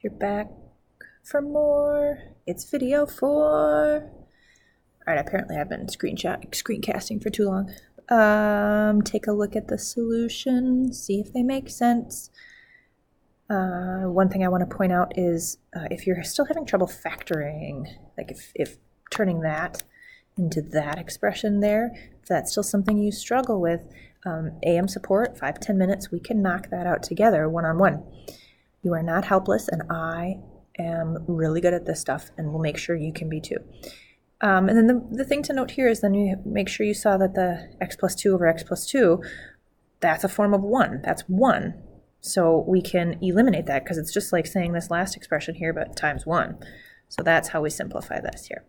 You're back for more. It's video 4. Alright, apparently I've been screencasting for too long. Take a look at the solution, see if they make sense. One thing I want to point out is if you're still having trouble factoring, like if turning that into that expression there, if that's still something you struggle with, AM support, 5-10 minutes, we can knock that out together one-on-one. You are not helpless, and I am really good at this stuff, and we'll make sure you can be too. And then the thing to note here is then you make sure you saw that the x plus 2 over x plus 2, that's a form of 1. That's 1. So we can eliminate that because it's just like saying this last expression here, but times 1. So that's how we simplify this here.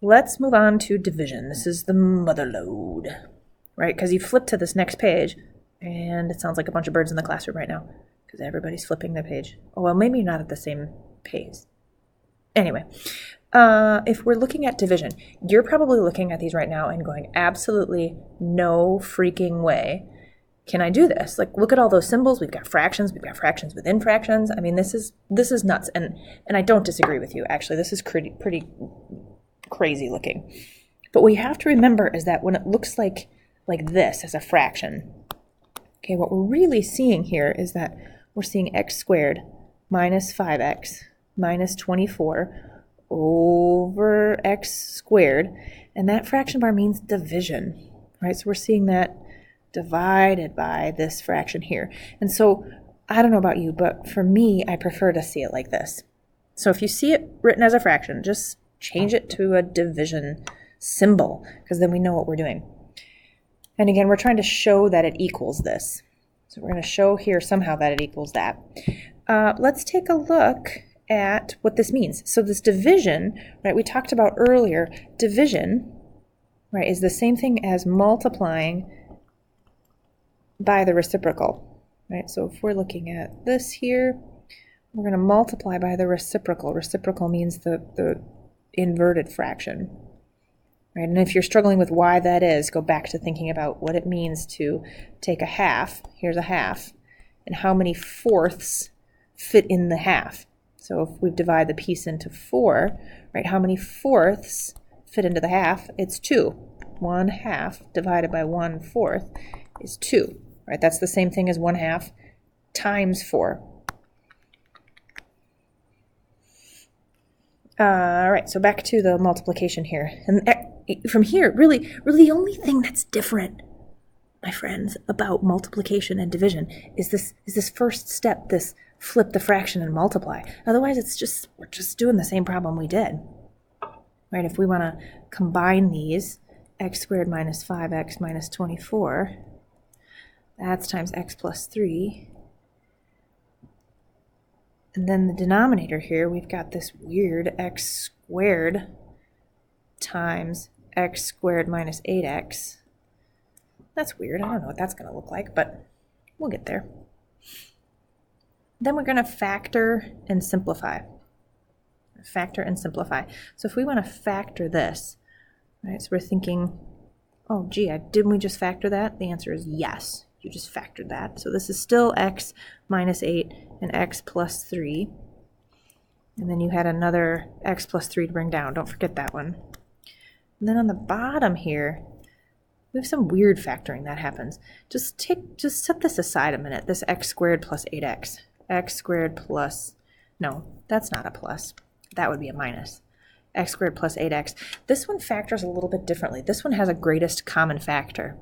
Let's move on to division. This is the mother lode, right? Because you flip to this next page, and it sounds like a bunch of birds in the classroom right now because everybody's flipping the page. Oh, well, maybe not at the same pace. Anyway, if we're looking at division, you're probably looking at these right now and going, absolutely no freaking way can I do this? Like, look at all those symbols. We've got fractions within fractions. I mean, this is nuts. And I don't disagree with you. Actually, this is pretty crazy looking. But what you have to remember is that when it looks like this as a fraction, okay, what we're really seeing here is that we're seeing x squared minus 5x minus 24 over x squared, and that fraction bar means division, right? So we're seeing that divided by this fraction here. And so I don't know about you, but for me, I prefer to see it like this. So if you see it written as a fraction, just change it to a division symbol, because then we know what we're doing. And again, we're trying to show that it equals this. So we're going to show here somehow that it equals that. Let's take a look at what this means. So this division, right, we talked about earlier, division, right, is the same thing as multiplying by the reciprocal, right? So if we're looking at this here, we're going to multiply by the reciprocal. Reciprocal means the inverted fraction, right? And if you're struggling with why that is, go back to thinking about what it means to take a half. Here's a half, and how many fourths fit in the half. So if we divide the piece into 4, right, how many fourths fit into the half? It's 2. 1/2 divided by 1/4 is 2, right? That's the same thing as 1/2 times 4. All right, so back to the multiplication here. And from here, really the only thing that's different, my friends, about multiplication and division is this first step, this flip the fraction and multiply. Otherwise, we're just doing the same problem we did, right? If we want to combine these, x squared minus 5x minus 24, that's times x plus 3. And then the denominator here, we've got this weird x squared times x squared minus 8x. That's weird. I don't know what that's going to look like, but we'll get there. Then we're going to factor and simplify. Factor and simplify. So if we want to factor this, right, so we're thinking, oh, gee, didn't we just factor that? The answer is yes. You just factored that. So this is still x minus 8 and x plus 3. And then you had another x plus 3 to bring down. Don't forget that one. And then on the bottom here, we have some weird factoring that happens. Just set this aside a minute. This x squared plus 8x. X squared plus, no, that's not a plus. That would be a minus. X squared plus 8x. This one factors a little bit differently. This one has a greatest common factor,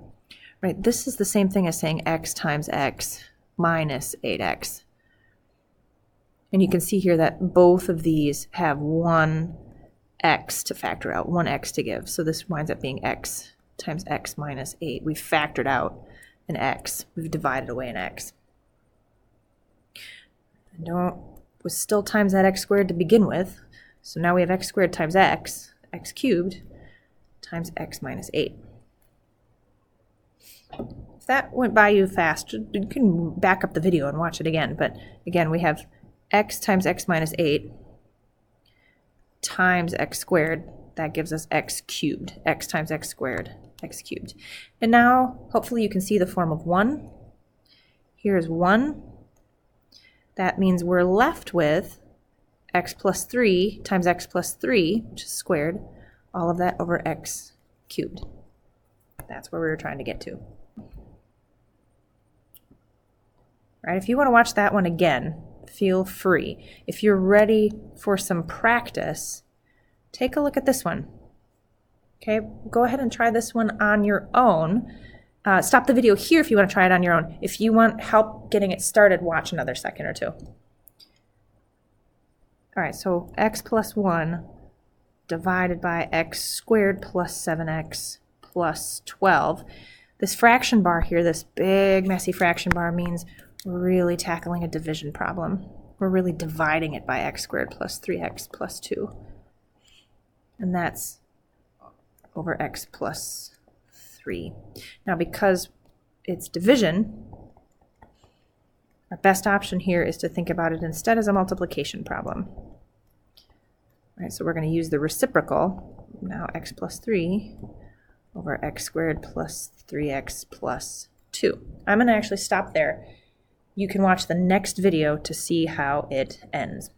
right? This is the same thing as saying x times x minus 8x. And you can see here that both of these have one x to factor out, one x to give. So this winds up being x times x minus 8. We've factored out an x. We've divided away an x. Was still times that x squared to begin with. So now we have x squared times x cubed, times x minus 8. If that went by you fast, you can back up the video and watch it again. But again, we have x times x minus 8 times x squared. That gives us x cubed. X times x squared, x cubed. And now, hopefully you can see the form of 1. Here's 1. that means we're left with x plus 3 times x plus 3, which is squared, all of that over x cubed. That's where we were trying to get to. Right, if you want to watch that one again, feel free. If you're ready for some practice, take a look at this one. Okay, go ahead and try this one on your own. Stop the video here if you want to try it on your own. If you want help getting it started, watch another second or two. All right, so x plus 1 divided by x squared plus 7x plus 12. This fraction bar here, this big messy fraction bar, means we're really tackling a division problem. We're really dividing it by x squared plus 3x plus 2. And that's over x plus 3. Now, because it's division, our best option here is to think about it instead as a multiplication problem. All right, so we're going to use the reciprocal. Now x plus 3 over x squared plus 3x plus 2. I'm going to actually stop there. You can watch the next video to see how it ends.